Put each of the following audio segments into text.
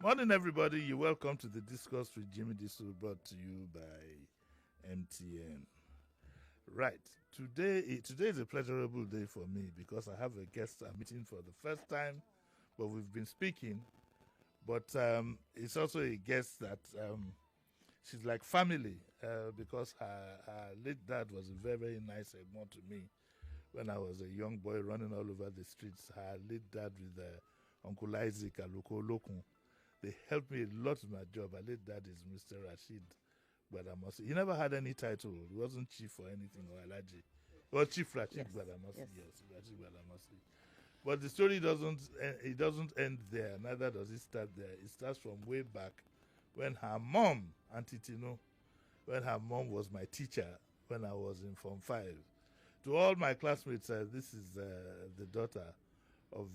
Morning, everybody. You're welcome to the Discourse with Jimi Disu, brought to you by MTN. Right. Today is a pleasurable day for me because I have a guest I'm meeting for the first time, but we've been speaking. But it's also a guest that she's like family because her late dad was a very, very nice Egmont to me when I was a young boy running all over the streets. Her late dad with Uncle Isaac Aloko Olokun. They helped me a lot in my job. My late dad is Mr. Rashid Badamasi. He never had any title. He wasn't chief or anything or Alaji. Well, Chief Rashid Badamasi. Yes, Rashid Badamasi. But the story doesn't end there. Neither does it start there. It starts from way back when her mom, Auntie Tino, when her mom was my teacher when I was in Form 5. To all my classmates, this is the daughter of,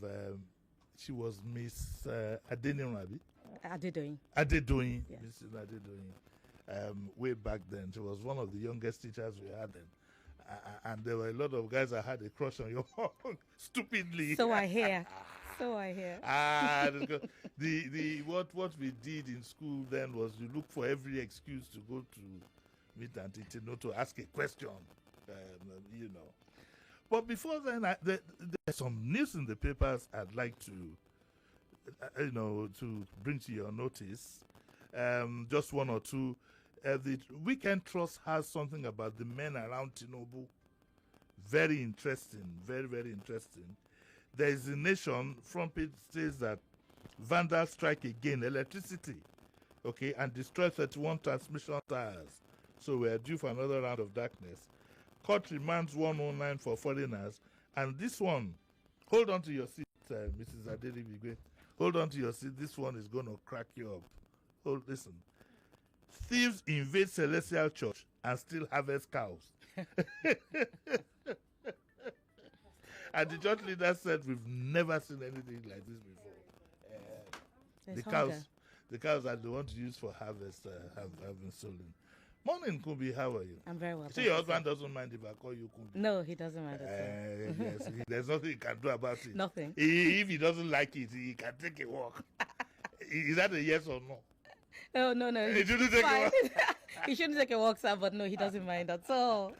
she was Miss Adenirabi. Adedoyin. Adedoyin. Yes. Mrs. Adedoyin. Way back then. She was one of the youngest teachers we had then. And there were a lot of guys that had a crush on your mom, stupidly. So I hear. So I hear. What we did in school then was you look for every excuse to go to meet Auntie Tino to ask a question, you know. But before then, there's some news in the papers I'd like to, to bring to your notice. Just one or two. The Weekend Trust has something about the men around Tinubu. Very interesting. Very, very interesting. There is a nation, front page says that vandals strike again, electricity, okay, and destroy 31 transmission towers. So we are due for another round of darkness. Court remands 109 for foreigners. And this one, hold on to your seat, Mrs. Adelibigwe. Hold on to your seat. This one is going to crack you up. Listen. Thieves invade Celestial Church and still harvest cows. And the church leader said, we've never seen anything like this before. The cows that they want to use for harvest have been stolen. Morning, Kunbi. How are you? I'm very well. See, your husband doesn't mind if I call you Kunbi. No, he doesn't mind at all. Yes, there's nothing he can do about it. Nothing. If he doesn't like it, he can take a walk. Is that a yes or no? Oh, no. He shouldn't take a walk. He shouldn't take a walk, sir, but no, he doesn't mind at all.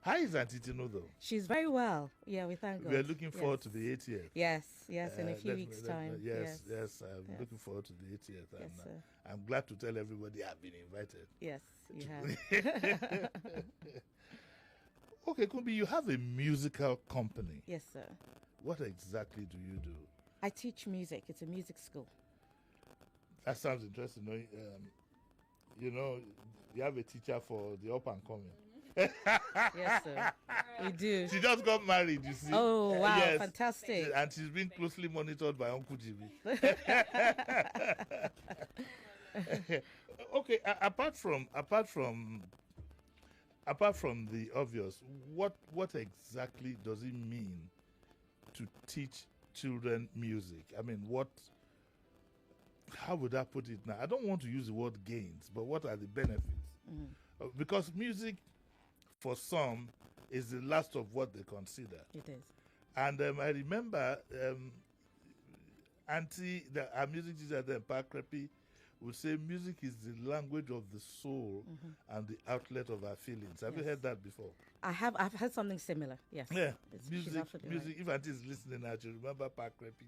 How is Auntie Tino, though? She's very well. Yeah, we thank God. We are looking forward to the 80th. Yes, in a few weeks' time. Yes, I'm looking forward to the 80th. Yes, sir. I'm glad to tell everybody I've been invited. Yes, you have. Okay, Kunbi, you have a musical company. Yes, sir. What exactly do you do? I teach music. It's a music school. That sounds interesting. You have a teacher for the up and coming. Yes, sir. We do. She just got married, you see. Oh, wow. Yes. Fantastic. And she's been closely monitored by Uncle Jimmy. Okay, apart from the obvious, what exactly does it mean to teach children music? I mean, how would I put it now? I don't want to use the word gains, but what are the benefits? Because music, for some, is the last of what they consider. It is. And I remember our music teacher then, Park Creppy, would say music is the language of the soul and the outlet of our feelings. Have you heard that before? I have. I've heard something similar. Yes. Yeah. Music. Right. If Auntie is listening now, you remember Park Creppy.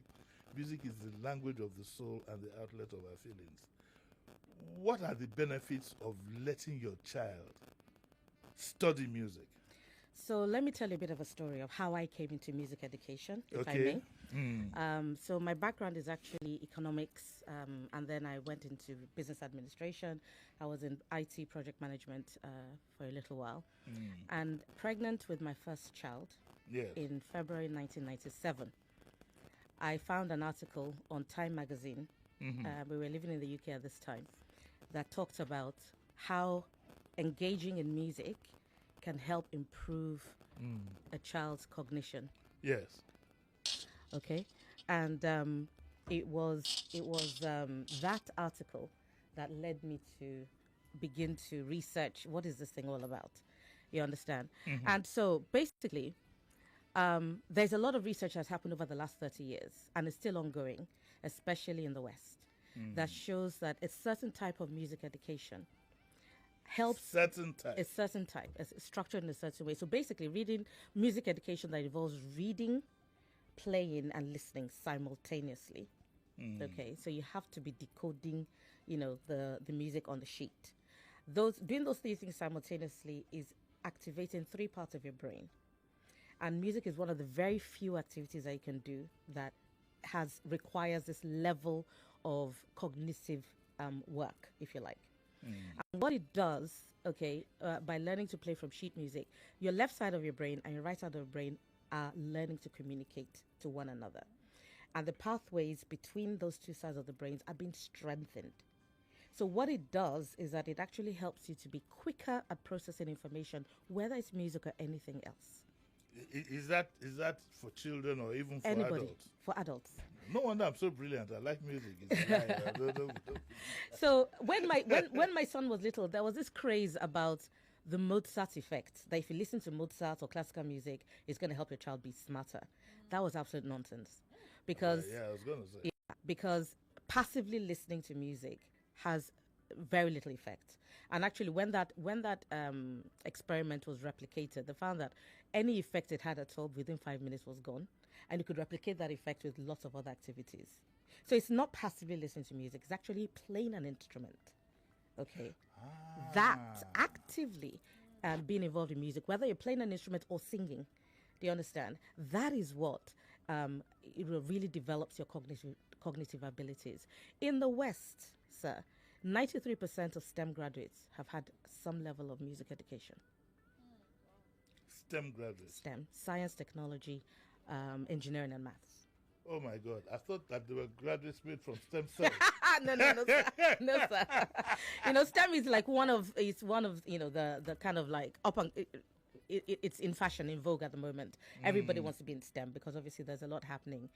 Music is the language of the soul and the outlet of our feelings. What are the benefits of letting your child study music? So let me tell you a bit of a story of how I came into music education, if I may. So my background is actually economics, and then I went into business administration. I was in IT project management for a little while. And pregnant with my first child in February 1997. I found an article on Time magazine. We were living in the UK at this time, that talked about how engaging in music can help improve a child's cognition. Yes. Okay, and it was that article that led me to begin to research what is this thing all about. You understand? And so basically, There's a lot of research that's happened over the last 30 years, and it's still ongoing, especially in the West, that shows that a certain type of music education helps a certain type, it's structured in a certain way. So basically, reading music education that involves reading, playing, and listening simultaneously. Okay, so you have to be decoding, the music on the sheet. Doing those three things simultaneously is activating three parts of your brain. And music is one of the very few activities that you can do that requires this level of cognitive work, if you like. And what it does, by learning to play from sheet music, your left side of your brain and your right side of your brain are learning to communicate to one another. And the pathways between those two sides of the brains are being strengthened. So what it does is that it actually helps you to be quicker at processing information, whether it's music or anything else. Is that for children or even for Anybody, adults? For adults. No wonder I'm so brilliant. I like music. So when my son was little, there was this craze about the Mozart effect, that if you listen to Mozart or classical music, it's going to help your child be smarter. That was absolute nonsense. Because I was going to say. Because passively listening to music has very little effect. And actually, when that experiment was replicated, they found that any effect it had at all within 5 minutes was gone, and you could replicate that effect with lots of other activities. So it's not passively listening to music; it's actually playing an instrument. Okay, that actively being involved in music, whether you're playing an instrument or singing, do you understand? That is what it really develops your cognitive abilities. In the West, sir, 93% of STEM graduates have had some level of music education. STEM graduates? STEM, science, technology, engineering, and maths. Oh my God! I thought that they were graduates made from stem cells. No, sir. No, sir. STEM is like one of the kind of like it's in fashion, in vogue at the moment. Everybody wants to be in STEM because obviously there's a lot happening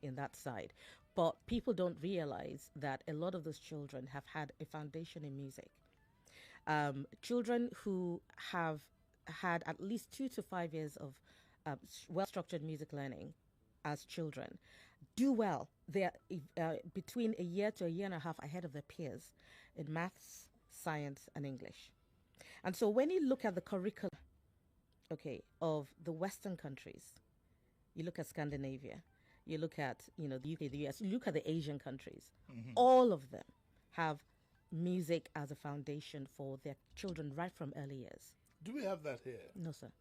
in that side. But people don't realize that a lot of those children have had a foundation in music. Children who have had at least 2 to 5 years of well-structured music learning as children do well. They're between a year to a year and a half ahead of their peers in maths, science, and English. And so when you look at the curriculum, of the Western countries, you look at Scandinavia, you look at, the UK, the US, you look at the Asian countries, all of them have music as a foundation for their children right from early years. Do we have that here? No, sir.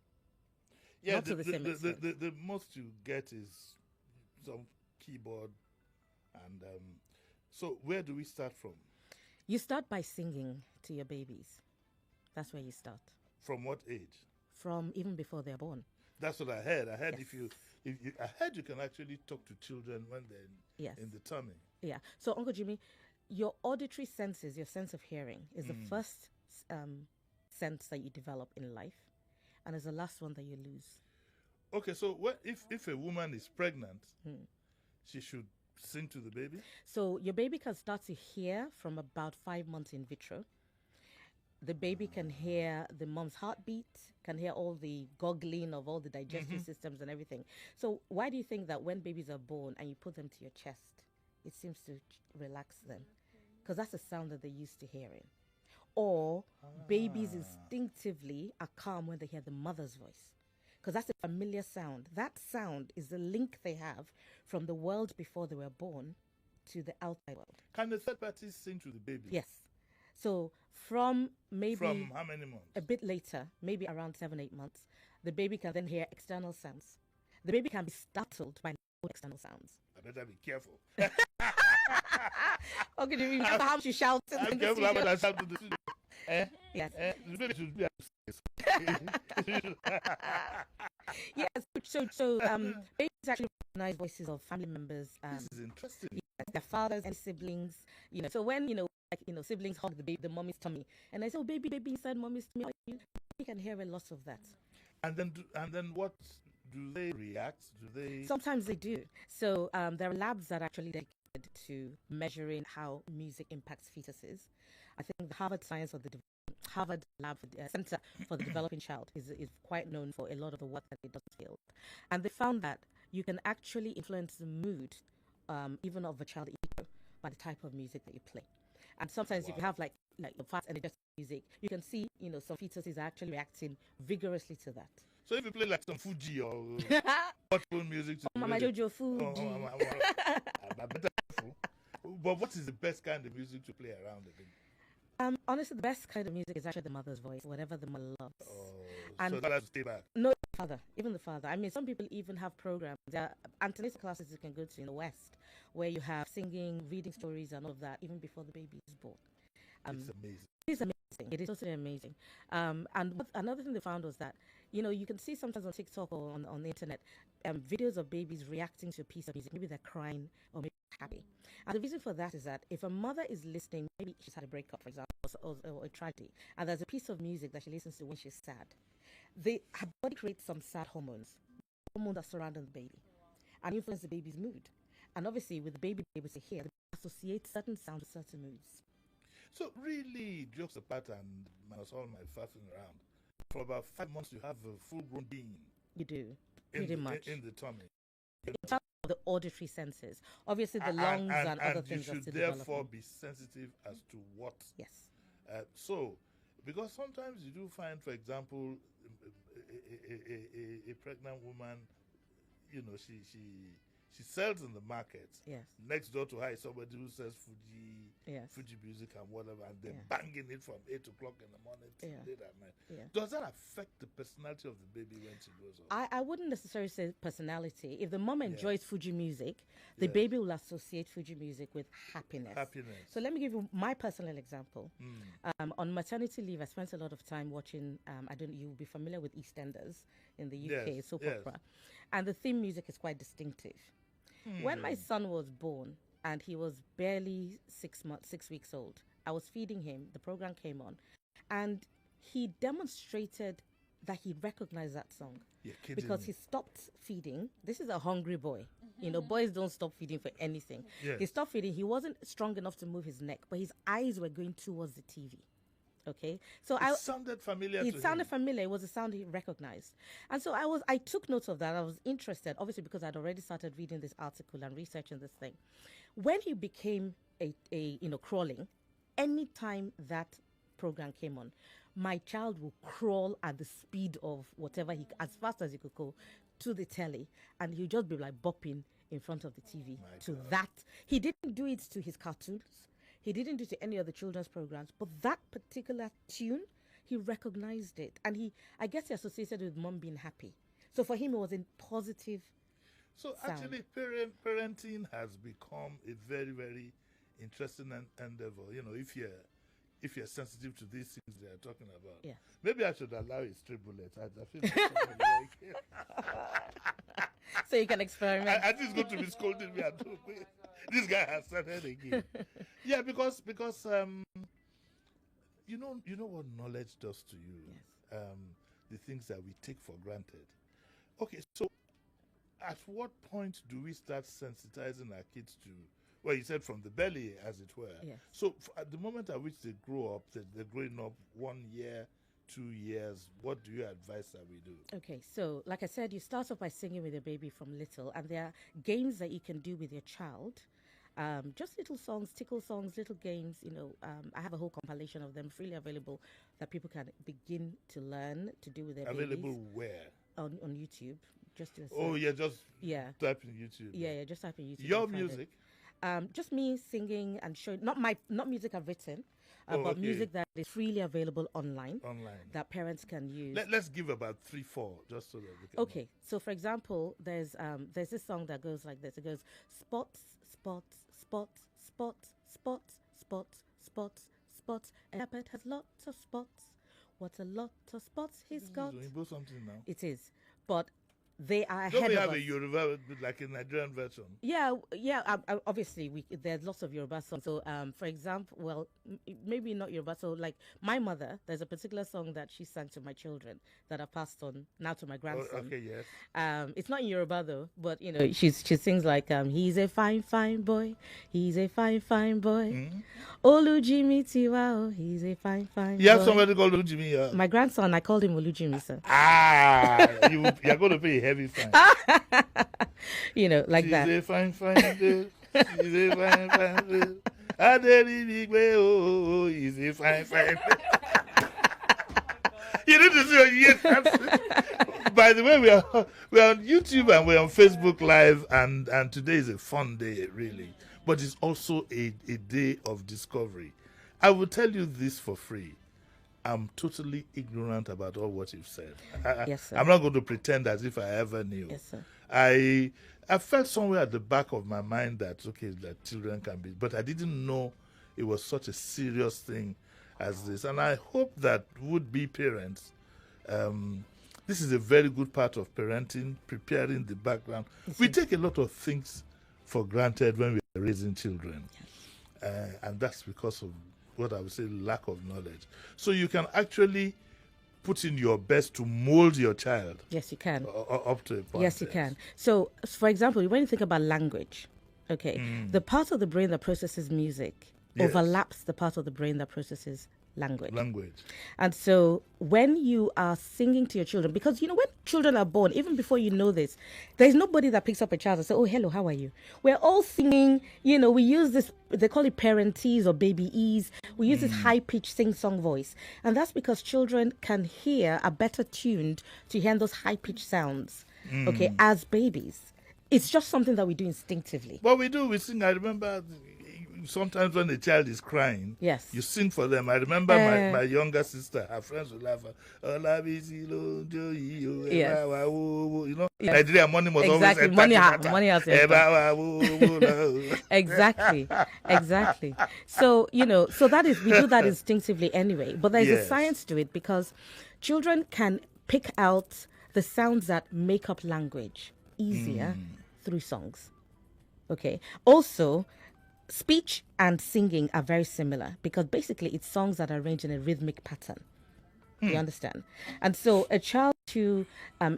Yeah, Not to the same extent. The most you get is some keyboard. And so where do we start from? You start by singing to your babies. That's where you start. From what age? From even before they're born. That's what I heard. I heard yes. I heard you can actually talk to children when they're in the tummy. Yeah. So, Uncle Jimmy, your auditory senses, your sense of hearing, is the first sense that you develop in life, and is the last one that you lose. Okay, so if a woman is pregnant, she should sing to the baby? So your baby can start to hear from about 5 months in vitro. The baby can hear the mom's heartbeat, can hear all the goggling of all the digestive systems and everything. So why do you think that when babies are born and you put them to your chest, it seems to relax them? Because that's the sound that they're used to hearing. Or babies instinctively are calm when they hear the mother's voice, because that's a familiar sound. That sound is the link they have from the world before they were born to the outside world. Can the third party sing to the baby? Yes. So from how many months? A bit later, maybe around 7-8 months, the baby can then hear external sounds. The baby can be startled by external sounds. I better be careful. Okay, do you remember how she shouts? I'm careful how I shout to the studio. Yes. The baby should be Yes. So babies actually recognize voices of family members. This is interesting. Yes, their fathers and siblings. So when siblings hug the baby, the mommy's tummy, and I say, "Oh, baby inside mommy's tummy," you can hear a lot of that. And then what? Do they react? Do they? Sometimes they do. So there are labs that are actually dedicated to measuring how music impacts fetuses. I think the Harvard Harvard Lab Center for the Developing Child is quite known for a lot of the work that it does in the field. And they found that you can actually influence the mood even of a child ego by the type of music that you play. And sometimes if you have like fast energetic music, you can see, some fetuses are actually reacting vigorously to that. So if you play like some Fuji or gospel music, Mama Jojo Fuji. But what is the best kind of music to play around the baby? Honestly, the best kind of music is actually the mother's voice, whatever the mother loves. And so that has to stay back. No, even the father. I mean, some people even have programs. There are antenatal classes you can go to in the West, where you have singing, reading stories, and all of that, even before the baby is born. It's amazing. It is amazing. It is totally amazing. And another thing they found was that, you can see sometimes on TikTok or on the internet, videos of babies reacting to a piece of music. Maybe they're crying or maybe happy. And the reason for that is that if a mother is listening, maybe she's had a breakup, for example, or a tragedy, and there's a piece of music that she listens to when she's sad, her body creates some sad hormones that surround the baby and influence the baby's mood. And obviously, with the baby able to hear, they associate certain sounds with certain moods. So really, jokes apart and minus all my faffing around, for about 5 months you have a full-grown being. You do, pretty much. In the tummy. In terms of the auditory senses, obviously the lungs and other things are still developing. You should therefore be sensitive as to what. Yes. So, because sometimes you do find, for example, a pregnant woman, she sells in the market. Yes. Next door to her is somebody who sells Fuji music and whatever, and they're banging it from 8 o'clock in the morning till late at night. Yeah. Does that affect the personality of the baby when she grows up? I wouldn't necessarily say personality. If the mom enjoys Fuji music, the baby will associate Fuji music with happiness. So let me give you my personal example. On maternity leave, I spent a lot of time watching, you'll be familiar with EastEnders in the UK, soap opera. And the theme music is quite distinctive. When my son was born and he was barely 6 weeks old, I was feeding him, the program came on, and he demonstrated that he recognized that song because he stopped feeding. This is a hungry boy. Boys don't stop feeding for anything. He stopped feeding. He wasn't strong enough to move his neck, but his eyes were going towards the TV. Okay, so it sounded familiar. It sounded familiar. It was a sound he recognized, and so I took note of that. I was interested, obviously, because I'd already started reading this article and researching this thing. When he became a crawling, anytime that program came on, my child would crawl at the speed of whatever as fast as he could go to the telly, and he'd just be like bopping in front of the TV that. He didn't do it to his cartoons. He didn't do it to any other children's programs, but that particular tune, he recognized it. And I guess he associated with mom being happy. So for him, it was a positive So sound. Actually, parenting has become a very, very interesting endeavor. If you're sensitive to these things they are talking about. Yeah. Maybe I should allow a stray bullet. I feel like so you can experiment. I think he's going to be scolding me. This guy has started again. Yeah, because you know what knowledge does to you. Yes. The things that we take for granted. Okay, so at what point do we start sensitizing our kids to? Well, you said from the belly, as it were. Yes. So at the moment at which they grow up, they're growing up 1 year, 2 years, what do you advise that we do? Okay, so like I said, you start off by singing with your baby from little, and there are games that you can do with your child. Just little songs, tickle songs, little games. I have a whole compilation of them freely available that people can begin to learn to do with their babies. Available where? On YouTube. Just do a search. Oh, yeah, just type in YouTube. Yeah, just type in YouTube. Your music? Just me singing and showing, not music I've written, but music that is freely available online. That parents can use. Let's give about 3-4 just so that we can. Okay, so for example, there's this song that goes like this. It goes spots, spots, spots, spots, spots, spots, spots, spots. A leopard has lots of spots. What a lot of spots he's got. Something now. It is, but they are Don't ahead we of have us. a Yoruba, like a Nigerian version? Yeah, yeah. Obviously, there's lots of Yoruba songs. So, for example, well, maybe not Yoruba. So, like my mother, there's a particular song that she sang to my children that I passed on now to my grandson. Oh, okay, yes. It's not in Yoruba though, but you know, she sings like, he's a fine, fine boy. He's a fine, fine boy. Olu Jimi Tiwa, oh, he's a fine, fine You have boy. somebody called Ujimi. My grandson, I called him Olu Jimi, sir. You're going to pay a heavy fine. You know, like She's that. a fine, fine girl. She's a fine, fine girl. Oh, he's a fine, fine girl. You need to see yes. By the way, we're on YouTube and we're on Facebook Live, and today is a fun day, really. But it's also a day of discovery. I will tell you this for free. I'm totally ignorant about all what you've said. Yes, sir. I'm not going to pretend as if I ever knew. Yes, sir. I felt somewhere at the back of my mind that, okay, that children can be, but I didn't know it was such a serious thing as this. And I hope that would-be parents, this is a very good part of parenting, preparing the background. We take a lot of things for granted when we are raising children. And that's because of what I would say lack of knowledge. So you can actually put in your best to mold your child. Yes, you can. Up to a point. Yes, you can. So, for example, when you think about language, okay, the part of the brain that processes music overlaps the part of the brain that processes language. And so when you are singing to your children, because, you know, when children are born, even before you know this, there's nobody that picks up a child and says, oh, hello, how are you? We're all singing, you know, we use this, they call it parentese or babyese. We use this high-pitched sing-song voice. And that's because children can hear, are better tuned to hear those high-pitched sounds, okay, as babies. It's just something that we do instinctively. What we do, we sing. I remember sometimes when the child is crying, yes, you sing for them. I remember my younger sister, her friends would laugh. You know, Nigeria money was exactly. always money has exactly. So, you know, so that is, we do that instinctively anyway. But there's a science to it, because children can pick out the sounds that make up language easier through songs. Okay. Also, speech and singing are very similar, because basically it's songs that are arranged in a rhythmic pattern. You understand? And so a child who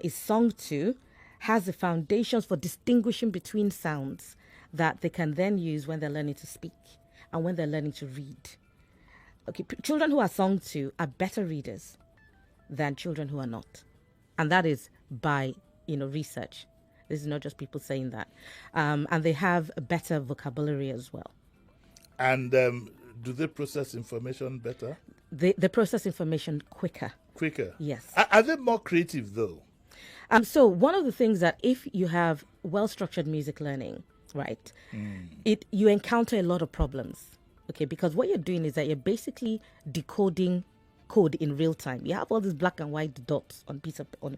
is sung to has the foundations for distinguishing between sounds that they can then use when they're learning to speak and when they're learning to read. Okay, children who are sung to are better readers than children who are not. And that is by, you know, research. This is not just people saying that. And they have a better vocabulary as well. And do they process information better? They process information quicker. Quicker? Yes. Are they more creative, though? So one of the things that if you have well-structured music learning, right, you encounter a lot of problems, okay? Because what you're doing is that you're basically decoding code in real time. You have all these black and white dots on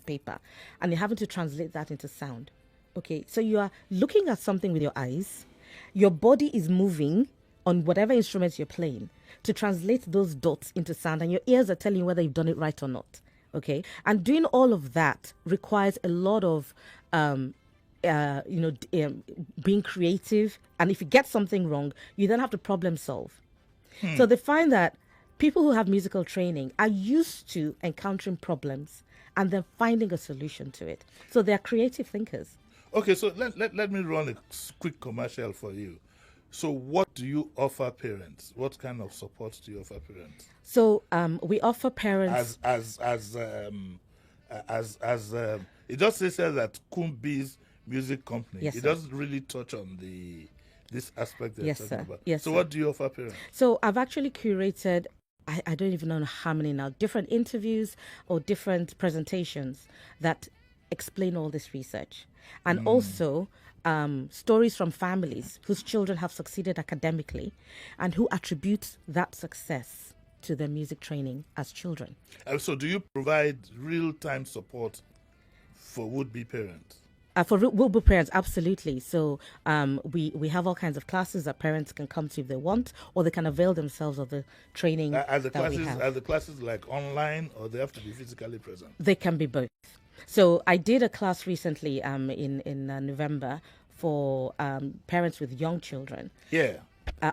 paper, and you're having to translate that into sound. Okay, so you are looking at something with your eyes. Your body is moving on whatever instruments you're playing to translate those dots into sound, and your ears are telling you whether you've done it right or not. Okay, and doing all of that requires a lot of, being creative. And if you get something wrong, you then have to problem solve. So they find that people who have musical training are used to encountering problems and then finding a solution to it. So they're creative thinkers. Okay, so let me run a quick commercial for you. So what do you offer parents? What kind of support do you offer parents? So we offer parents it just says that Kunbi's music company. Yes, it sir. doesn't really touch on this aspect that Yes, you're talking sir. about. Yes, so sir. what do you offer parents? So I've actually curated, I don't even know how many now, different interviews or different presentations that explain all this research. And also stories from families whose children have succeeded academically and who attribute that success to their music training as children. So do you provide real-time support for would-be parents? For will-be parents, absolutely. So we have all kinds of classes that parents can come to if they want, or they can avail themselves of the training Are the that we have. classes like online, or they have to be physically present? They can be both. So I did a class recently in November for parents with young children. Yeah.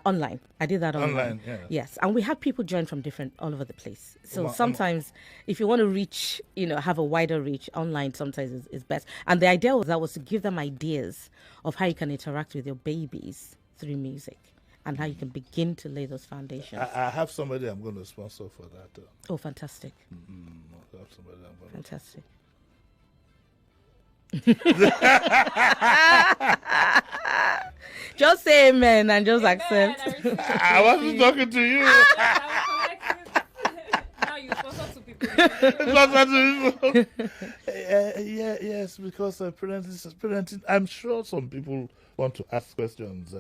Online. I did that online. Online, yeah. Yes. And we had people join from all over the place. So sometimes if you want to reach, have a wider reach, online sometimes is best. And the idea was to give them ideas of how you can interact with your babies through music and how you can begin to lay those foundations. I have somebody I'm going to sponsor for that. Oh, fantastic. I have somebody I'm going Fantastic. Just say amen and just accept. I wasn't talking to you. Now you sponsor to people. Yes, because parenting. I'm sure some people want to ask questions.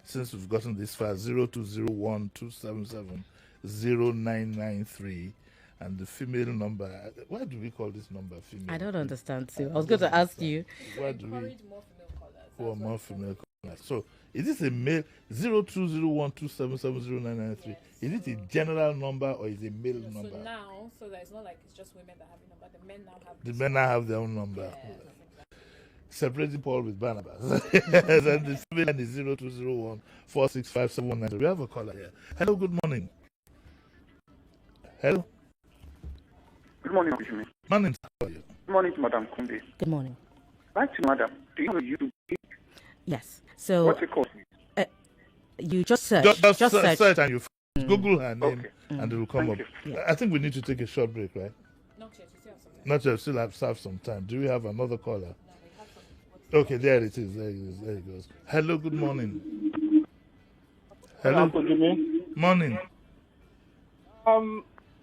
Since we've gotten this far, 0201-277-0993. And the female number, why do we call this number female? I don't understand too. I was going to ask you. Why do we Encourage more female callers. more female callers? So, is this a male 0201-277-0993? Yes. Is it a general number or is it a male number? So now, that it's not like it's just women that have a number. The men now have. The men now have their own number. Yes. Separating Paul with Barnabas. And the female line is 0201-465-719. We have a caller here. Hello, good morning. Hello. Good morning, Jimmy. Morning. How are you? Good morning to Madam Kunbi. Good morning. Back to Madam. Do you know YouTube? Yes. So What's it called? you just search. Just search and you Google her name and it will come up. Yeah. I think we need to take a short break, right? Not yet. You still have some time. Not yet. Still have some time. Do we have another caller? No, we have some. Okay, there it is. There it goes. Hello, good morning. Hello. Good Jimmy. Morning.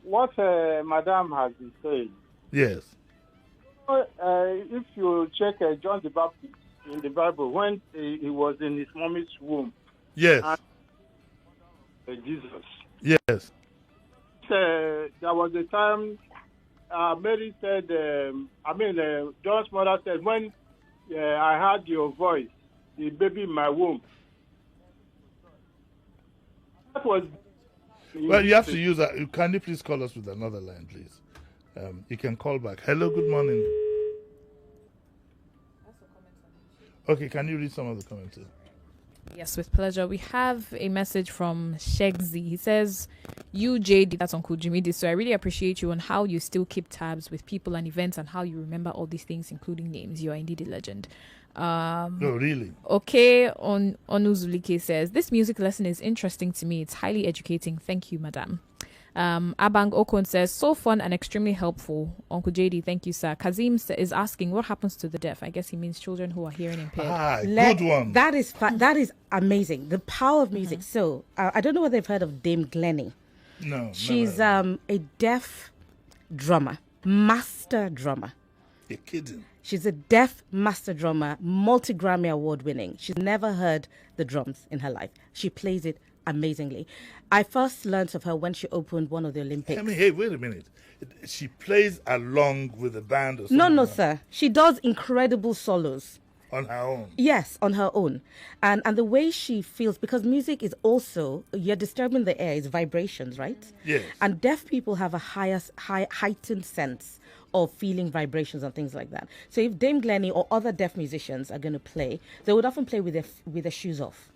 What Madam has been saying. Yes. If you check John the Baptist in the Bible, when he was in his mommy's womb, Yes. Jesus. Yes. There was a time Mary said, John's mother said, when I heard your voice, the baby in my womb. That was. Well, you have to use that. Can you please call us with another line, please? You can call back. Hello, good morning. Okay, can you read some of the comments? Yes, with pleasure. We have a message from Shegzi. He says, "You, JD, that's Uncle Jimi Disu. So I really appreciate you on how you still keep tabs with people and events and how you remember all these things, including names. You are indeed a legend." No, really. Okay, Onuzulike says, "This music lesson is interesting to me. It's highly educating. Thank you, madam." Abang Okon says, "So fun and extremely helpful. Uncle JD, thank you, sir." Kazim is asking, what happens to the deaf? I guess he means children who are hearing impaired. Good one. That is amazing. The power of music. So I don't know whether they've heard of Dame Glennie. No. She's a deaf drummer, master drummer. You're kidding. She's a deaf master drummer, multi-Grammy award winning. She's never heard the drums in her life. She plays it amazingly. I first learned of her when she opened one of the Olympics. Hey, wait a minute. She plays along with the band or something? No, sir. She does incredible solos. On her own? Yes, on her own. And the way she feels, because music is also, you're disturbing the air, it's vibrations, right? Yes. And deaf people have a heightened sense of feeling vibrations and things like that. So if Dame Glennie or other deaf musicians are going to play, they would often play with their shoes off.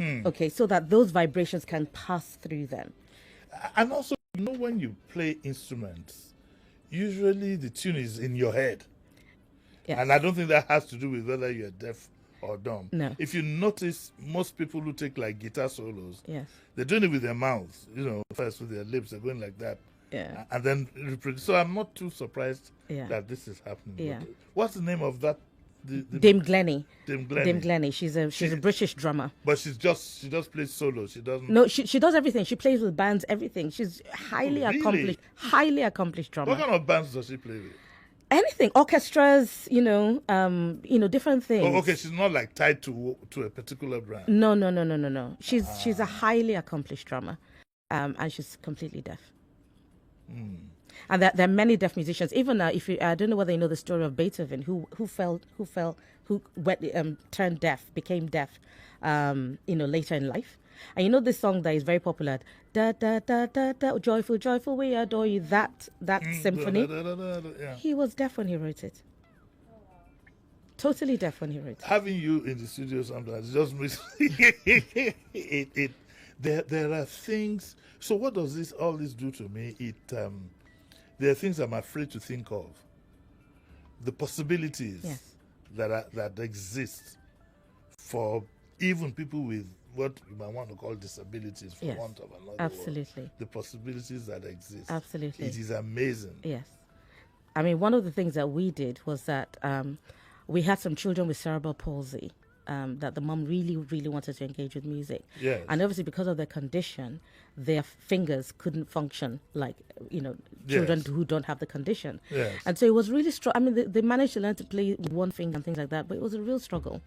Okay, so that those vibrations can pass through them. And also, when you play instruments, usually the tune is in your head. Yes. And I don't think that has to do with whether you're deaf or dumb. No. If you notice, most people who take like guitar solos, Yes. they're doing it with their mouths, first with their lips, they're going like that. Yeah. And then reproduce. So I'm not too surprised that this is happening. Yeah. But what's the name of that? Dame Glennie. Dame Glennie. Dame Glennie. She's a British drummer. But she just plays solo. She doesn't. No, she does everything. She plays with bands, everything. She's highly accomplished drummer. What kind of bands does she play with? Anything, orchestras, different things. Oh, okay. She's not like tied to a particular brand. No. She's a highly accomplished drummer, and she's completely deaf. And there are many deaf musicians. Even I don't know whether you know the story of Beethoven, who turned deaf, became deaf, later in life. And you know this song that is very popular, da da da da da, joyful, joyful, we adore you. That symphony. Yeah. He was deaf when he wrote it. Totally deaf when he wrote it. Having you in the studio sometimes just makes there are things. So what does all this do to me? There are things I'm afraid to think of. The possibilities that exist for even people with what you might want to call disabilities, for want of another absolutely word. The possibilities that exist. Absolutely. It is amazing. Yes. I mean, one of the things that we did was that we had some children with cerebral palsy that the mom really, really wanted to engage with music. Yes. And obviously because of their condition, their fingers couldn't function like, children who don't have the condition. Yes. And so it was really I mean, they managed to learn to play with one finger and things like that, but it was a real struggle.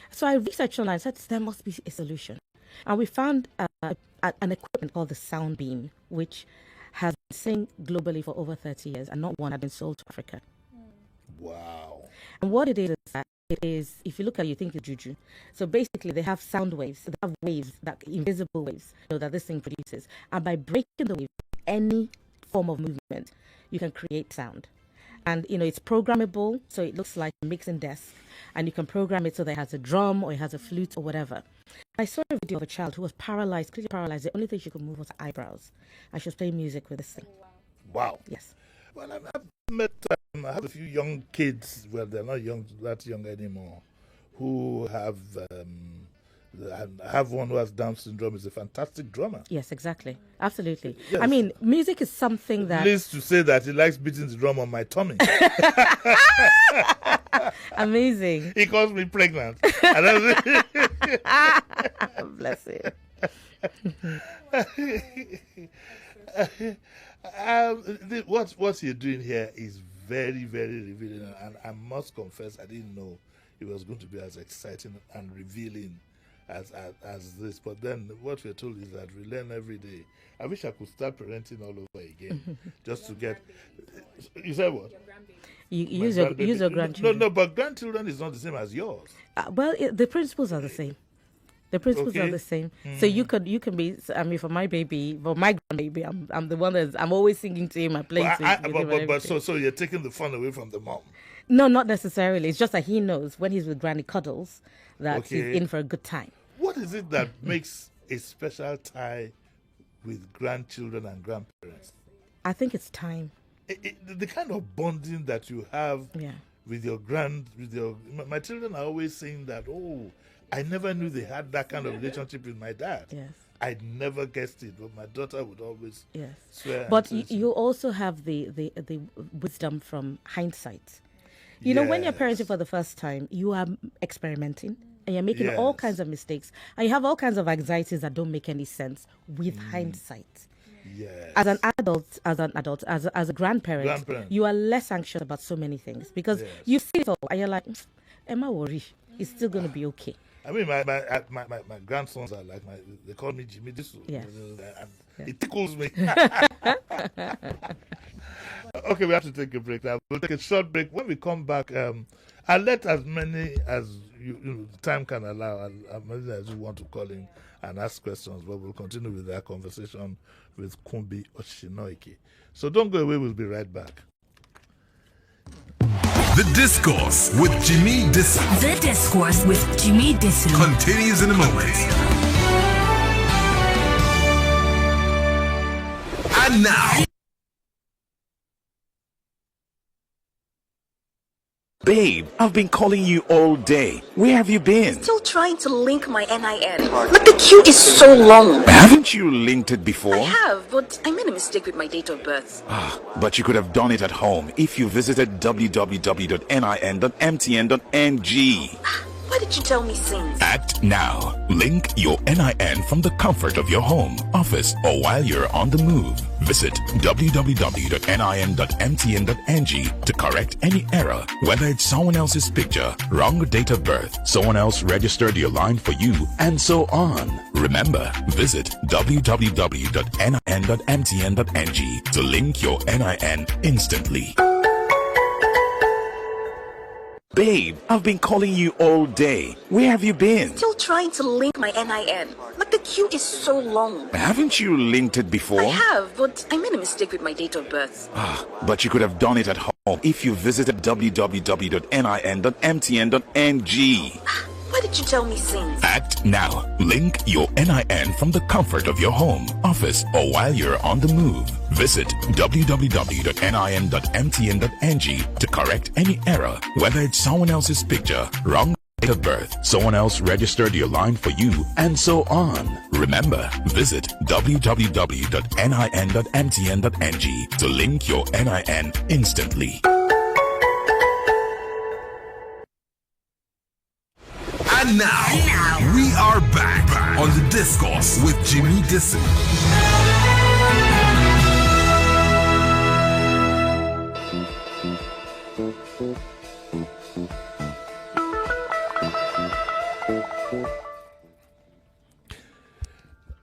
So I researched online and said, there must be a solution. And we found an equipment called the Sound Beam, which has been seen globally for over 30 years, and not one had been sold to Africa. Wow. And what it is that it is, if you look at it, you think it's juju. So basically, they have sound waves. They have waves, invisible waves, that this thing produces. And by breaking the wave, any form of movement, you can create sound. And, it's programmable, so it looks like a mixing desk. And you can program it so that it has a drum or it has a flute or whatever. I saw a video of a child who was paralyzed, clearly paralyzed. The only thing she could move was her eyebrows. And she was playing music with this thing. Wow. Yes. Well, I've met, I have a few young kids, well, they're not that young anymore, who have one who has Down syndrome, is a fantastic drummer. Yes, exactly. Absolutely. Yes. I mean, music is something that... Needs to say that he likes beating the drum on my tummy. Amazing. He calls me pregnant. Bless him. What you're doing here is very, very revealing, and I must confess I didn't know it was going to be as exciting and revealing as this. But then what we're told is that we learn every day. I wish I could start parenting all over again, just to get. You said what? You use your grandchildren. No, but grandchildren is not the same as yours. Well, the principles are the same. The principles are the same. So you can be. I mean, for my baby, for my grandbaby, I'm the one I'm always singing to him. I play to him. But so you're taking the fun away from the mom. No, not necessarily. It's just that he knows when he's with Granny Cuddles that he's in for a good time. What is it that makes a special tie with grandchildren and grandparents? I think it's time. The kind of bonding that you have with your my children are always saying that, I never knew they had that kind of relationship with my dad. Yes. I'd never guessed it, but my daughter would always swear. But you also have the wisdom from hindsight. You know, when you're parenting for the first time, you are experimenting and you're making all kinds of mistakes. And you have all kinds of anxieties that don't make any sense with hindsight. Yes. As a grandparent, you are less anxious about so many things because you see it all and you're like, Emma, worry, it's still going to be okay. I mean, my grandsons are like they call me Jimi Disu. Yes. And it tickles me. Okay, we have to take a break now. We'll take a short break. When we come back, I'll let as many as time can allow, as many as you want to call in and ask questions, but we'll continue with our conversation with Kunbi Osinoiki. So don't go away, we'll be right back. The Discourse with Jimi Disu. The Discourse with Jimi Disu continues in a moment. And now, babe, I've been calling you all day. Where have you been? Still trying to link my NIN. But the queue is so long. Haven't you linked it before? I have, but I made a mistake with my date of birth. But you could have done it at home if you visited www.nin.mtn.ng. Why did you tell me since? Act now. Link your NIN from the comfort of your home, office, or while you're on the move. Visit www.nin.mtn.ng to correct any error, whether it's someone else's picture, wrong date of birth, someone else registered your line for you, and so on. Remember, visit www.nin.mtn.ng to link your NIN instantly. Babe, I've been calling you all day. Where have you been? Still trying to link my NIN. Look, the queue is so long. Haven't you linked it before? I have, but I made a mistake with my date of birth. But you could have done it at home if you visited www.nin.mtn.ng. Why did you tell me since? Act now. Link your NIN from the comfort of your home, office, or while you're on the move. Visit www.nin.mtn.ng to correct any error, whether it's someone else's picture, wrong date of birth, someone else registered your line for you, and so on. Remember, visit www.nin.mtn.ng to link your NIN instantly. And now, we are back on the Discourse with Jimi Disu.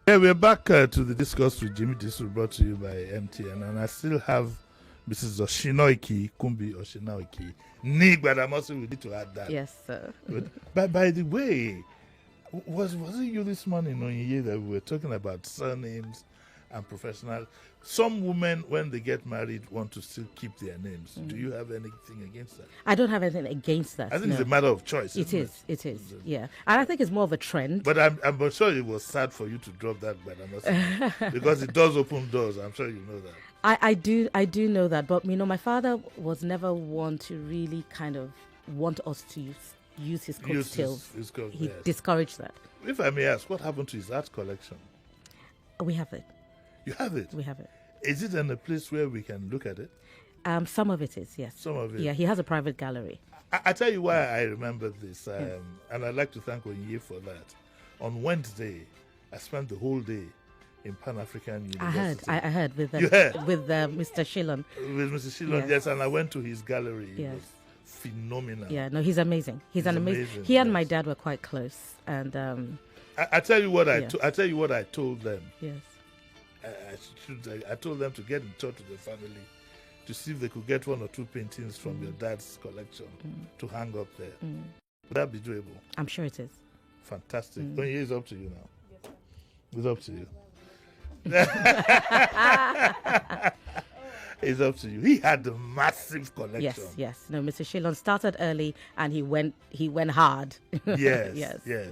Yeah, we're back to the Discourse with Jimi Disu, brought to you by MTN, and I still have Mrs. Osinoiki, Kunbi Osinoiki. But I'm also, we need to add that. Yes, sir. But by the way, was it you this morning on here that we were talking about surnames and professional? Some women, when they get married, want to still keep their names. Do you have anything against that? I don't have anything against that. I think it's a matter of choice. It is, yeah. And I think it's more of a trend. But I'm sure it was sad for you to drop that, but I must say, because it does open doors. I'm sure you know that. I do know that, but my father was never one to really kind of want us to use his coattails. He discouraged that. If I may ask, what happened to his art collection? We have it. You have it? We have it. Is it in a place where we can look at it? Some of it is, yes. Some of it? Yeah, he has a private gallery. I tell you why I remember this, and I'd like to thank Onye for that. On Wednesday, I spent the whole day in Pan-African University. I heard with Mr. Shillon. With Mr. Shillon, yes, and I went to his gallery. It was phenomenal. Yeah, no, he's amazing. He's amazing. He and my dad were quite close, and I tell you what I tell you what I told them. Yes. I told them to get in touch with the family to see if they could get one or two paintings from your dad's collection to hang up there. Would that be doable? I'm sure it is. Fantastic. It's up to you now. It's up to you. It's up to you. He had a massive collection. Yes. No, Mr. Shillon started early and he went hard. Yes. Yeah.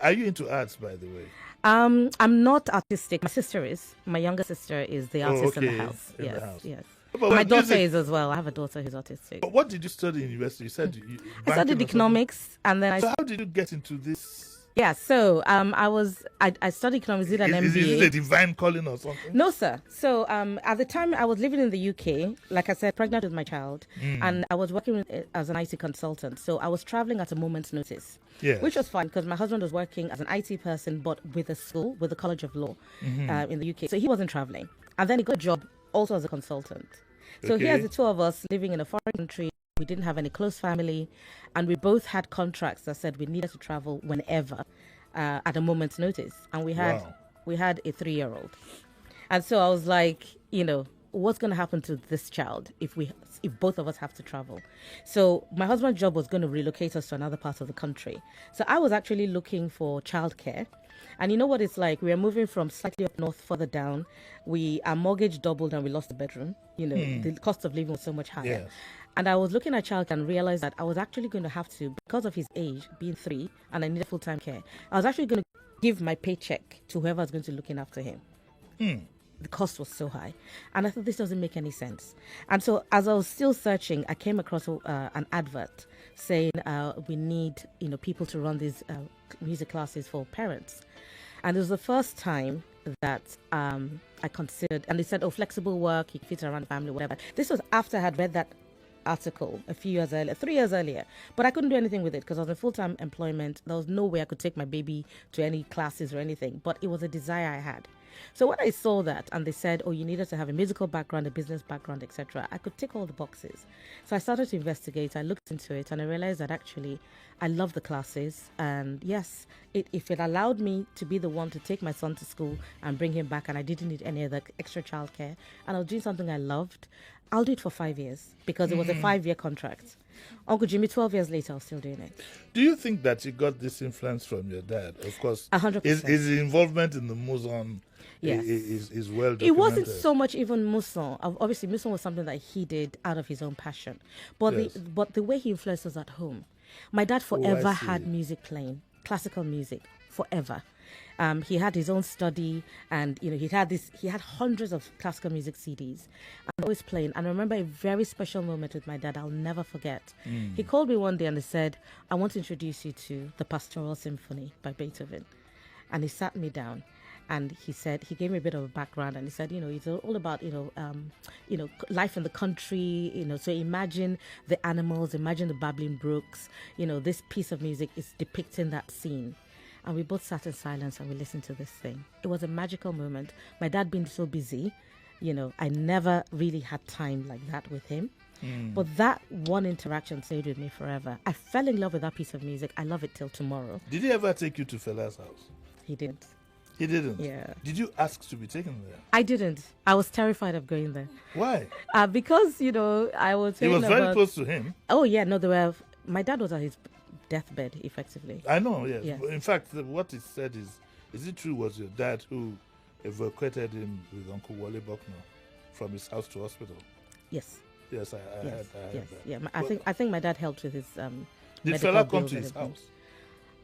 Are you into arts, by the way? I'm not artistic. My sister is. My younger sister is the artist in the house. Yes. But my daughter is as well. I have a daughter who's autistic. But what did you study in university? You said I studied economics, and then how did you get into this? Yeah, so I studied economics, did an MBA. Is it a divine calling or something? No, sir. So at the time I was living in the UK, like I said, pregnant with my child, and I was working as an IT consultant. So I was traveling at a moment's notice, which was fine because my husband was working as an IT person, but with a school, with the College of Law in the UK. So he wasn't traveling. And then he got a job also as a consultant. So here's the two of us living in a foreign country. We didn't have any close family, and we both had contracts that said we needed to travel whenever at a moment's notice. And we had a 3-year-old. And so I was like, what's going to happen to this child if both of us have to travel? So my husband's job was going to relocate us to another part of the country. So I was actually looking for childcare. And you know what it's like? We are moving from slightly up north, further down. Our mortgage doubled and we lost a bedroom. The cost of living was so much higher. Yes. And I was looking at childcare and realized that I was actually going to have to, because of his age, being 3, and I needed full-time care, I was actually going to give my paycheck to whoever was going to be looking after him. The cost was so high. And I thought this doesn't make any sense. And so as I was still searching, I came across an advert saying we need people to run these music classes for parents. And it was the first time that I considered, and they said, flexible work, you can fit around the family, whatever. This was after I had read that article a few years earlier, 3 years earlier, but I couldn't do anything with it because I was in full-time employment. There was no way I could take my baby to any classes or anything, but it was a desire I had. So when I saw that and they said, you needed to have a musical background, a business background, etc., I could tick all the boxes. So I started to investigate. I looked into it and I realized that actually I love the classes. And yes, if it allowed me to be the one to take my son to school and bring him back, and I didn't need any other extra childcare, and I was doing something I loved, I'll do it for 5 years because it was a 5-year contract. Uncle Jimmy, 12 years later, I was still doing it. Do you think that you got this influence from your dad? Of course, 100%. His involvement in the Muson Yes. is well documented. It wasn't so much even Muson. Obviously, Muson was something that he did out of his own passion. But Yes. the way he influenced us at home, my dad forever had music playing, classical music, forever. He had his own study, and he had hundreds of classical music CDs, and always playing. And I remember a very special moment with my dad I'll never forget. He called me one day and he said, "I want to introduce you to the Pastoral Symphony by Beethoven." And he sat me down, and he gave me a bit of a background, and he said, it's all about life in the country. So imagine the animals, imagine the babbling brooks. This piece of music is depicting that scene. And we both sat in silence and we listened to this thing. It was a magical moment. My dad being so busy, I never really had time like that with him. But that one interaction stayed with me forever. I fell in love with that piece of music. I love it till tomorrow. Did he ever take you to Fela's house? He didn't. He didn't? Yeah. Did you ask to be taken there? I didn't. I was terrified of going there. Why? Because, I was... He was very close to him. Oh, yeah. No, my dad was at his deathbed, effectively. I know, yes. Yes. In fact, what he said is it true was your dad who evacuated him with Uncle Wale Buckner from his house to hospital? Yes. Yes, I heard that. Yeah, I think my dad helped with his did Fela come to his house?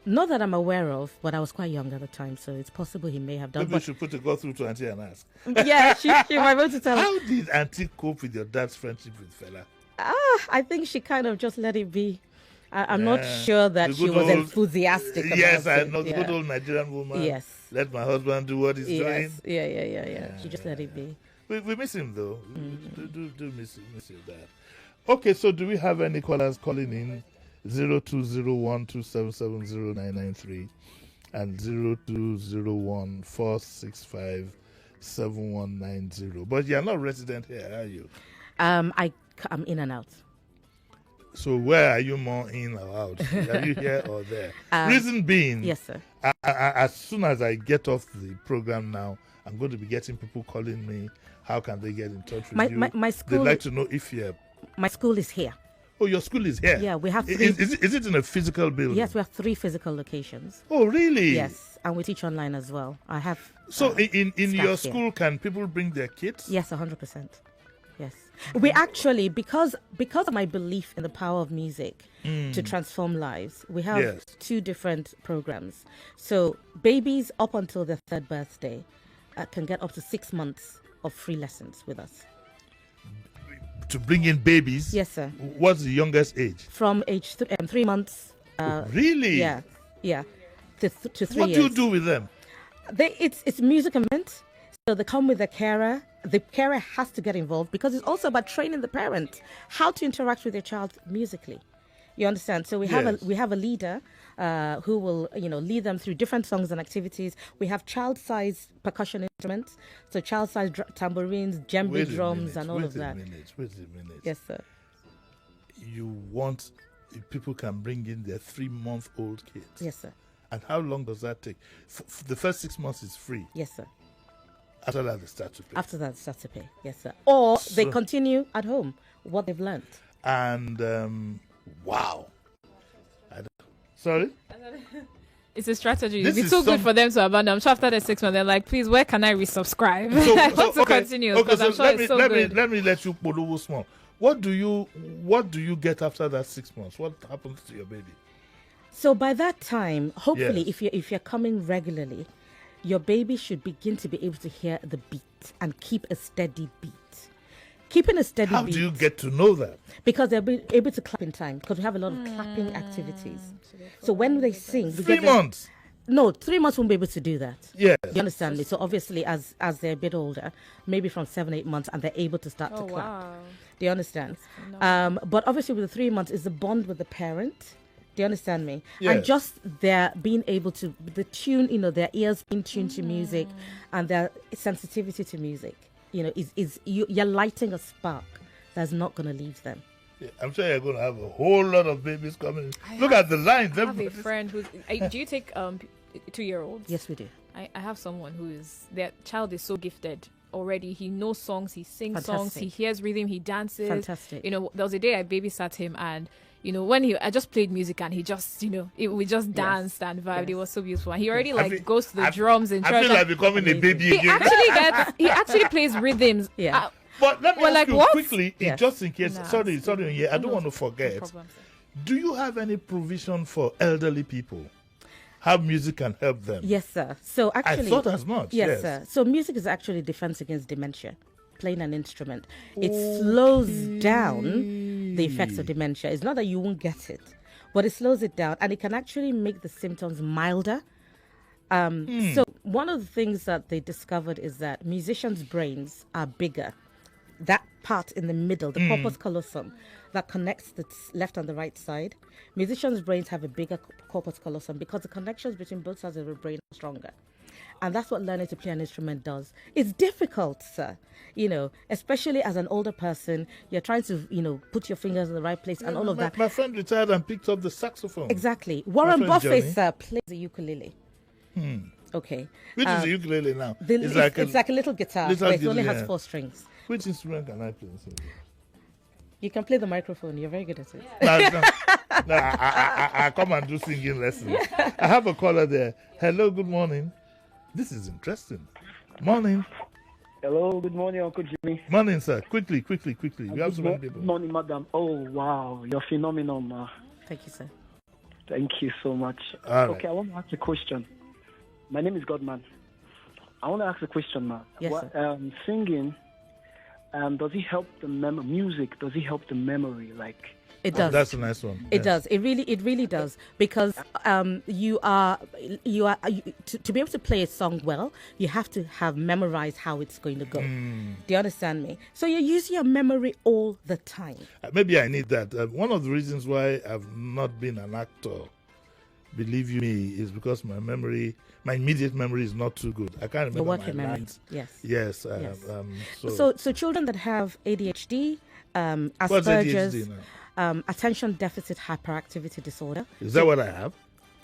Not that I'm aware of, but I was quite young at the time, so it's possible he may have done. Maybe we should put a go through to Auntie and ask. Yeah, she might be able to tell. How did Auntie cope with your dad's friendship with Fela? I think she kind of just let it be. I'm not sure that she was enthusiastic about yes, it. I know, the good old Nigerian woman. Yes. Let my husband do what he's doing. Yeah. She just let it be. We miss him, though. Do miss your dad. Okay, so do we have any callers calling in? 0201277093 and 0201465790. But you're not resident here, are you? I'm in and out. So where are you more in or out? Are you here or there? Reason being, yes, sir. As soon as I get off the program now, I'm going to be getting people calling me. How can they get in touch with you? My school. They'd like to know if you're... My school is here. Oh, your school is here? Yeah, we have 3. Is it in a physical building? Yes, we have 3 physical locations. Oh, really? Yes, and we teach online as well. I have... So in your school, here. Can people bring their kids? Yes, 100%. Yes. We actually, because of my belief in the power of music to transform lives, we have 2 different programs. So babies up until their 3rd birthday can get up to 6 months of free lessons with us. To bring in babies? Yes, sir. What's the youngest age? From age 3 months. Really? Yeah. To 3 years. What do you do with them? It's music event. So they come with a carer. The carer has to get involved because it's also about training the parent how to interact with their child musically. You understand? So we have a leader who will lead them through different songs and activities. We have child-sized percussion instruments, so child-sized tambourines, djembe drums, and all of that. Wait a minute. Yes, sir. You want people can bring in their 3-month-old kids? Yes, sir. And how long does that take? The first 6 months is free? Yes, sir. After that, they start to pay? After that, they start to pay, yes, sir. Or they continue at home, what they've learned. And, wow. Sorry? It's a strategy. It's so good for them to abandon. I'm sure after the 6 months, they're like, please, where can I resubscribe? I want to continue because I'm sure it's so good. Let me let you put small. What do you get after that 6 months? What happens to your baby? So by that time, hopefully, if you're coming regularly, your baby should begin to be able to hear the beat and keep a steady beat. Keeping a steady beat. How do you get to know that? Because they'll be able to clap in time, because we have a lot of clapping activities. So when they sing... 3 months? No, 3 months won't be able to do that. Yes. You understand me? So obviously, as they're a bit older, maybe from 7-8 months, and they're able to start to clap. Wow. Do you understand? But obviously with the 3 months is the bond with the parent. Do you understand me? Yes. And just their being able to, the tune, their ears in tune to music and their sensitivity to music, you're lighting a spark that's not going to leave them. Yeah, I'm sure you're going to have a whole lot of babies coming. Look at the lines. I have a friend who's... do you take 2-year-olds? Yes, we do. I have someone their child is so gifted already. He knows songs, he sings songs, Fantastic. he hears rhythm, he dances. Fantastic. You know, there was a day I babysat him, and when I just played music and he just, we just danced and vibed. Yes. It was so beautiful. And he already goes to the I- drums in church. I feel like becoming a baby again. He actually plays rhythms. Yeah. But let me Well, ask like you what? quickly, Yes. just in case. Nah, sorry, yeah, I don't want to No forget. problem, sir. Do you have any provision for elderly people? How music can help them? Yes, sir. So actually, I thought as much. Yes, sir. So music is actually defense against dementia. Playing an instrument, it slows down the effects of dementia. It's not that you won't get it, but it slows it down, and it can actually make the symptoms milder. So one of the things that they discovered is that musicians' brains are bigger. That part in the middle, the corpus callosum, that connects the left and the right side. Musicians' brains have a bigger corpus callosum because the connections between both sides of the brain are stronger. And that's what learning to play an instrument does. It's difficult, sir. Especially as an older person, you're trying to, put your fingers in the right place and all of that. My friend retired and picked up the saxophone. Exactly. Warren friend Buffett, Johnny. sir, plays the ukulele. Okay. Which is the ukulele now? It's like a little guitar, little but it only guitar, has yeah. 4 strings. Which instrument can I play? You can play the microphone. You're very good at it. No, I come and do singing lessons. I have a caller there. Hello, good morning. This is interesting. Morning. Hello, good morning, Uncle Jimmy. Morning, sir. Quickly. We have so many people. Good morning, madam. Oh, wow, you're phenomenal, ma. Thank you, sir. Thank you so much. All right. Okay, I want to ask a question. My name is Godman. I want to ask a question, ma. Yes, sir. Singing, does it help the music? Does it help the memory? Like, It does. That's a nice one. It Yes. does. It really does, because to be able to play a song well, you have to have memorized how it's going to go. Do you understand me? So you're using your memory all the time. Maybe I need that. One of the reasons why I've not been an actor, believe you me, is because my immediate memory is not too good. I can't remember working my memory. lines. Yes. Yes. Yes. So So children that have ADHD, what's Asperger's, ADHD now? attention deficit hyperactivity disorder. Is that what I have?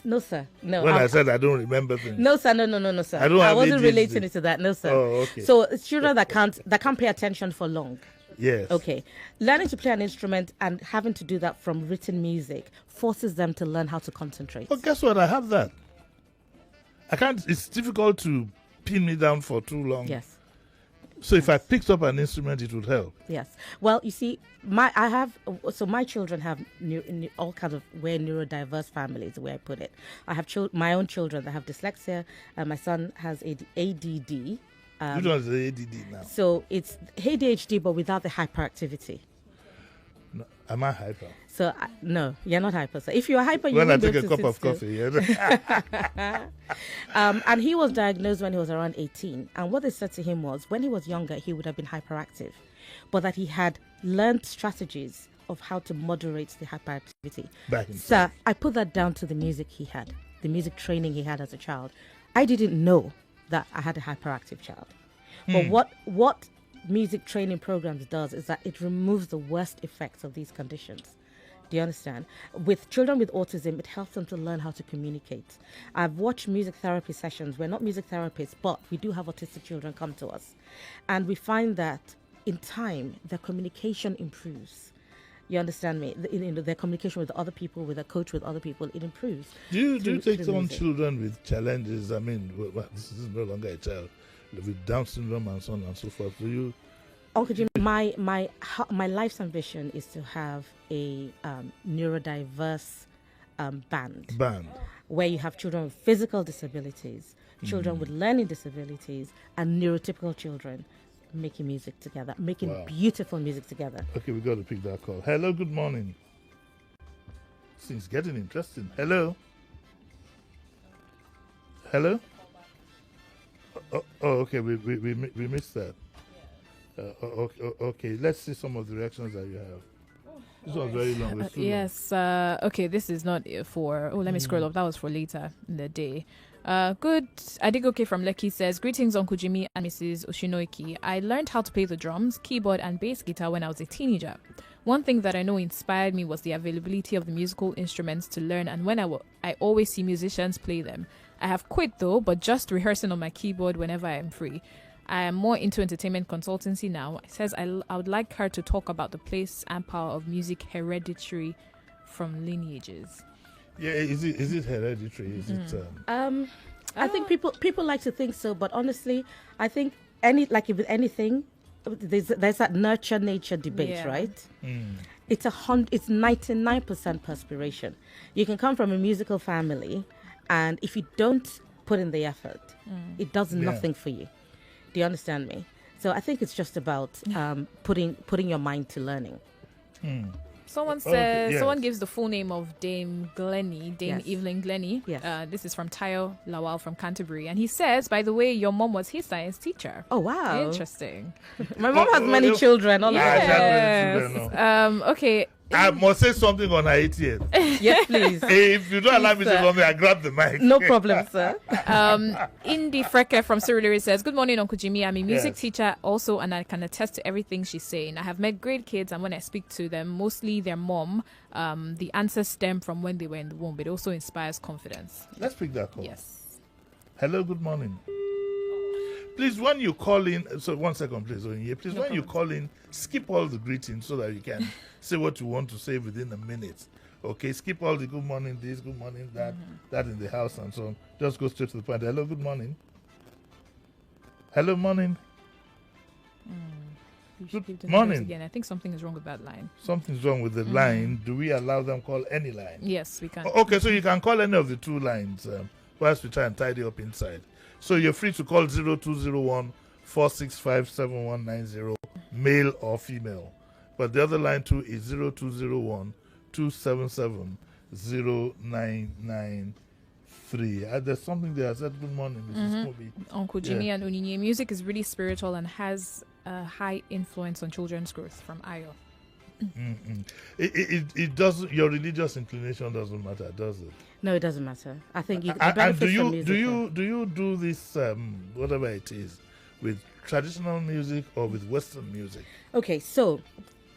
No, sir. No. When I said I don't remember things. No, sir. No, sir. I don't have wasn't ADHD. relating it to that. No, sir. Oh, okay. So it's children that can't pay attention for long. Yes. Okay. Learning to play an instrument and having to do that from written music forces them to learn how to concentrate. Well, guess what? I have that. I can't. It's difficult to pin me down for too long. Yes. So if I picked up an instrument, it would help. Yes. Well, you see, my children have all kinds of neurodiverse families, the way I put it. I have my own children that have dyslexia. My son has ADD. Which one is the ADD now? So it's ADHD, but without the hyperactivity. No, am I hyper? So no, you're not hyper. So if you're hyper, you When I won't be take a able to cup sit of still. coffee. Yeah. And he was diagnosed when he was around 18. And what they said to him was, when he was younger, he would have been hyperactive, but that he had learned strategies of how to moderate the hyperactivity. Back in So I put that down to the music he had, the music training he had as a child. I didn't know that I had a hyperactive child. But what music training programs does is that it removes the worst effects of these conditions. Do you understand? With children with autism, it helps them to learn how to communicate. I've watched music therapy sessions. We're not music therapists, but we do have autistic children come to us. And we find that in time, their communication improves. You understand me? Their communication with other people, with a coach, with other people, it improves. Do you take through on music. children with challenges? I mean, this is no longer a child with Down syndrome and so on and so forth. Do you? Uncle Jim, my life's ambition is to have a neurodiverse band where you have children with physical disabilities, children with learning disabilities, and neurotypical children making music together, making beautiful music together. Okay, we got to pick that call. Hello, good morning. Things getting interesting. Hello. Hello. Okay. We missed that. Okay. Let's see some of the reactions that you have. This one's very long. It's too long. Yes. Okay, this is not for... Oh, let me scroll up. That was for later in the day. Good. Adigoke from Lekki says, greetings, Uncle Jimmy and Mrs. Osinoiki. I learned how to play the drums, keyboard, and bass guitar when I was a teenager. One thing that I know inspired me was the availability of the musical instruments to learn, and when I always see musicians play them. I have quit though, but just rehearsing on my keyboard whenever I am free. I am more into entertainment consultancy now. It says I would like her to talk about the place and power of music hereditary from lineages. Yeah, is it hereditary? Is it? I think people like to think so, but honestly, I think with anything, there's that nurture nature debate, right? It's 99% perspiration. You can come from a musical family, and if you don't put in the effort, it does nothing for you. Do you understand me? So I think it's just about putting your mind to learning. Someone says, someone gives the full name of Dame Evelyn Glennie. Yes. This is from Tayo Lawal from Canterbury. And he says, by the way, your mom was his science teacher. Oh, wow. Interesting. My mom has many children. Okay. I must say something on her 80th. Yes, please. If you don't allow me to come here, I grab the mic. No problem, sir. Indy Freke from Surulere says, good morning, Uncle Jimmy. I'm a music teacher also, and I can attest to everything she's saying. I have met great kids, and when I speak to them, mostly their mom, the answers stem from when they were in the womb. It also inspires confidence. Let's pick that call. Yes. Hello, good morning. Please, when you call in, so 1 second, please, Please, when you call in, skip all the greetings so that you can say what you want to say within a minute. Okay, skip all the good morning this, good morning that, that in the house and so on. Just go straight to the point. Hello, good morning. Hello, morning. Good morning. Again. I think something is wrong with that line. Something's wrong with the line. Do we allow them call any line? Yes, we can. Okay, so you can call any of the two lines whilst we try and tidy up inside. So you're free to call 0201 465 7190, male or female. But the other line too is 0201 277 0993. There's something there. I said, good morning, Mrs. Kunbi. Uncle Jimmy and Onyinye. Music is really spiritual and has a high influence on children's growth from Ayo. It doesn't. Your religious inclination doesn't matter, does it? No, it doesn't matter. I think you and do you do this whatever it is with traditional music or with Western music? Okay, so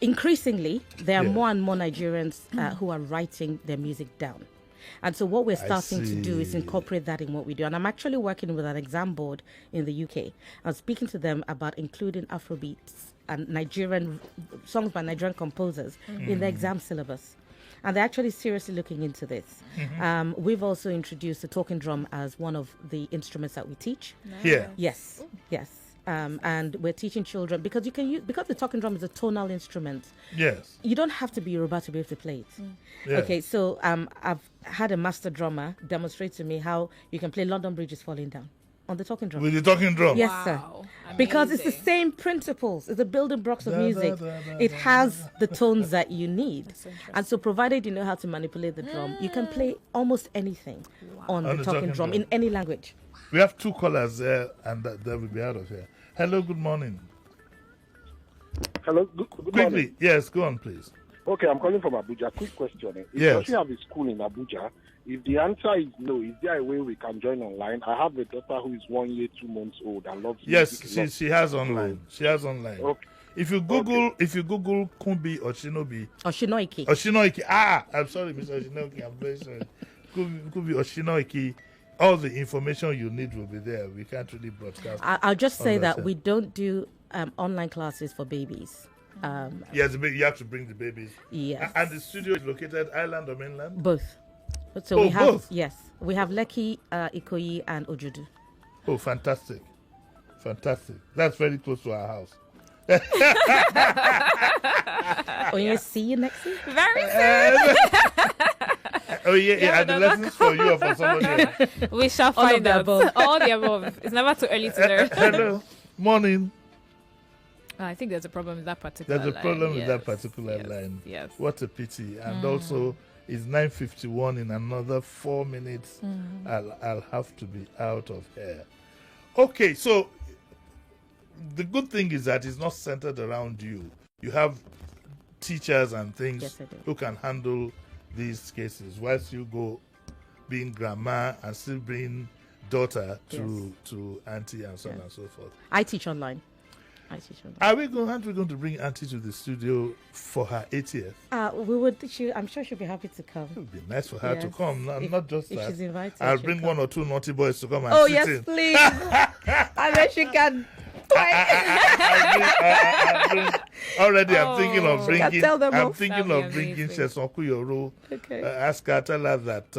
increasingly there are more and more Nigerians who are writing their music down. And so what we're starting to do is incorporate that in what we do. And I'm actually working with an exam board in the UK. I'm speaking to them about including Afrobeats and Nigerian songs by Nigerian composers in the exam syllabus. And they're actually seriously looking into this. We've also introduced the talking drum as one of the instruments that we teach. Here? Yes, yes. And we're teaching children because you can use, because the talking drum is a tonal instrument. Yes. You don't have to be Yoruba to be able to play it. Yeah. Okay, so I've had a master drummer demonstrate to me how you can play London Bridge is Falling Down on the talking drum. With the talking drum? Yes, sir. Because it's the same principles. It's the building blocks of music. It has the tones that you need. And so provided you know how to manipulate the drum, you can play almost anything on the talking drum in any language. We have two callers there, and that will be out of here. Hello, good morning. Hello, good Quickly, morning. yes, go on, please. Okay, I'm calling from Abuja. Quick question. If we have a school in Abuja, if the answer is no, is there a way we can join online? I have a daughter who is 1 year, 2 months old and loves music. Yes, she has online. She has online. Okay. If you Google Kunbi Osinoiki. I'm sorry, Mr. Osinoiki, I'm very sorry. Kunbi Osinoiki. All the information you need will be there. We can't really broadcast. I'll just say that we don't do online classes for babies. Yes, you have to bring the babies. Yes. And the studio is located island or mainland? Both. So we have both? Yes. We have Lekki, Ikoyi and Ojudu. Oh, fantastic. Fantastic. That's very close to our house. We'll see you next week. Very soon. And the lessons for you or for somebody else. We shall find out. All the above. It's never too early to learn. Hello. Morning. I think there's a problem with that particular line. There's a problem with that particular line. Yes. What a pity. And also, it's 9:51 in another 4 minutes. I'll have to be out of here. Okay, so the good thing is that it's not centered around you. You have teachers and things who can handle these cases, whilst you go being grandma and still bring daughter to auntie and so on and so forth. I teach online. Aren't we going to bring auntie to the studio for her 80th? We would. I'm sure she'll be happy to come. It would be nice for her to come. Not just if that. She's invited. I'll bring 1 or 2 naughty boys to come and sit in. Yes, please. I bet she can. Already, I'm thinking of bringing. I'm thinking of bringing Shesokuyoro. Okay. Ask her, tell her that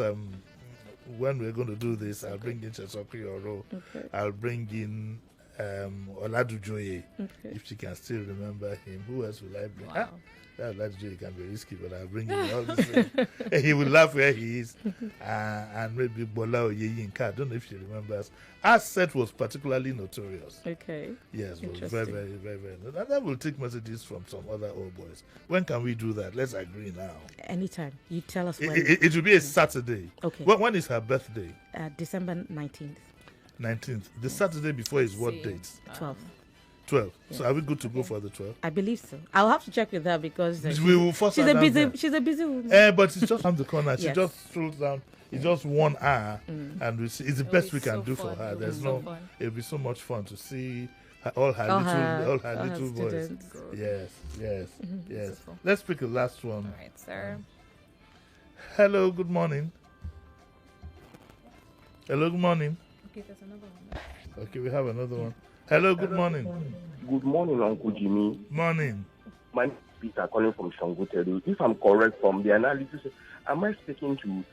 when we're going to do this, I'll bring in Shesokuyoro. Okay. I'll bring in Oladujoye, if she can still remember him. Who else will I bring? Wow. Oladujoye can be risky, but I'll bring him all the same. He will laugh where he is. And maybe Bola Oyeyinka. I don't know if she remembers. Our set was particularly notorious. Okay. Yes, it was very, very, very, very. And then we'll take messages from some other old boys. When can we do that? Let's agree now. Anytime. You tell us when. It will be a Saturday. Okay. When is her birthday? December 19th. 19th. The Saturday before is what date? 12th. 12. Yes. So are we good to go for the 12th? I believe so. I'll have to check with her because we will force she's her a busy. there. She's a busy woman. But it's just around the corner. She Yes. just strolls down. It's just 1 hour, and it's the best we can do for her. There's no. It'll be so much fun to see all her little boys. Yes. Beautiful. Let's pick the last one. All right, sir. Hello. Good morning. Hello. Good morning. Okay, there's another one. Okay, we have another one. Hello. Good morning. Good morning, Uncle Jimmy. Morning. My name is Peter, calling from Shangoteru. If I'm correct from the analysis, am I speaking to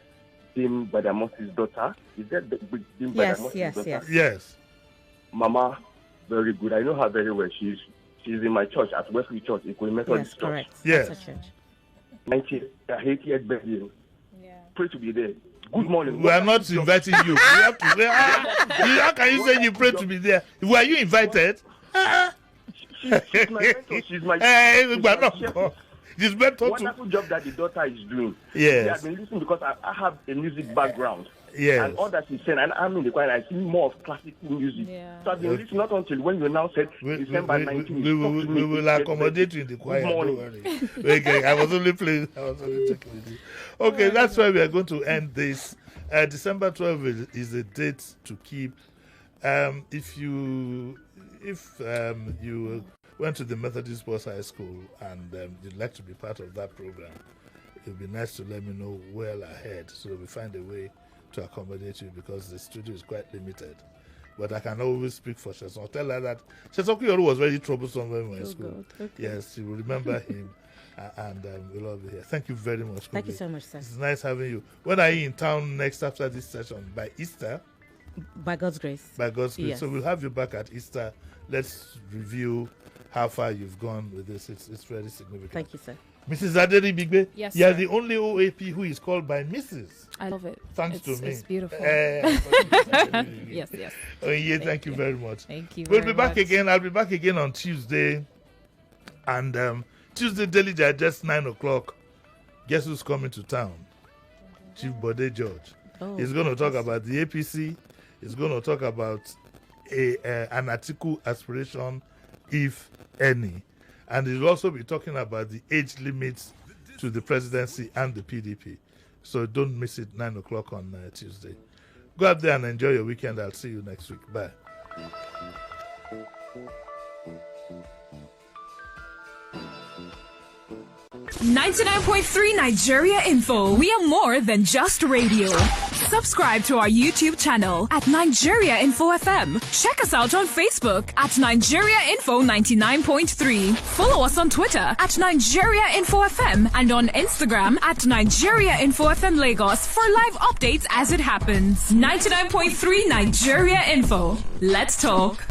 Dame Badamosi's daughter? Is that Dame Badamosi's daughter? Yes. Mama, very good. I know her very well. She's in my church at Wesley Church, Equal Methodist Church. Correct. Yes. That's a church. 80th birthday. Pray to be there. Good morning. We are not inviting you. We have to. How can you say you pray to be there? Were you invited? She's my mentor. She's my She's mentor. Wonderful job that the daughter is doing. Yes. She has been listening because I have a music background. Yes. And all that she's saying, and I'm in the choir, I see more of classical music. Yeah. So I've been listening not until when you now said December 19th. We will accommodate you in the choir. Don't worry. Okay, I was only checking with you. Okay, that's why we are going to end this. December 12th is a date to keep. If you went to the Methodist Boys High School and you'd like to be part of that program, it would be nice to let me know well ahead so we find a way to accommodate you because the studio is quite limited. But I can always speak for Sheson. Tell her that Sheson was very troublesome when we were in school. Okay. Yes, she will remember him. And we'll all be here. Thank you very much, Kunbi. Thank you so much, sir. It's nice having you. When are you in town next after this session? By Easter? By God's grace. By God's grace. Yes. So we'll have you back at Easter. Let's review how far you've gone with this. It's very significant. Thank you, sir. Mrs. Aderi Bigbe, Yes, you're sir. the only OAP who is called by Mrs. I love it. Thanks to me. It's beautiful. Yes. Oh, yeah, thank you very much. Thank you. We'll very be back much. again. I'll be back again on Tuesday. And Tuesday, Daily Digest, 9 o'clock. Guess who's coming to town? Chief Bode George. Oh, He's going to talk about the APC. He's going to talk about an article aspiration, if any. And he'll also be talking about the age limits to the presidency and the PDP. So don't miss it, 9 o'clock on Tuesday. Go out there and enjoy your weekend. I'll see you next week. Bye. 99.3 Nigeria Info. We are more than just radio. Subscribe to our YouTube channel at Nigeria Info FM. Check us out on Facebook at Nigeria Info 99.3. Follow us on Twitter at Nigeria Info FM and on Instagram at Nigeria Info FM Lagos for live updates as it happens. 99.3 Nigeria Info. Let's talk.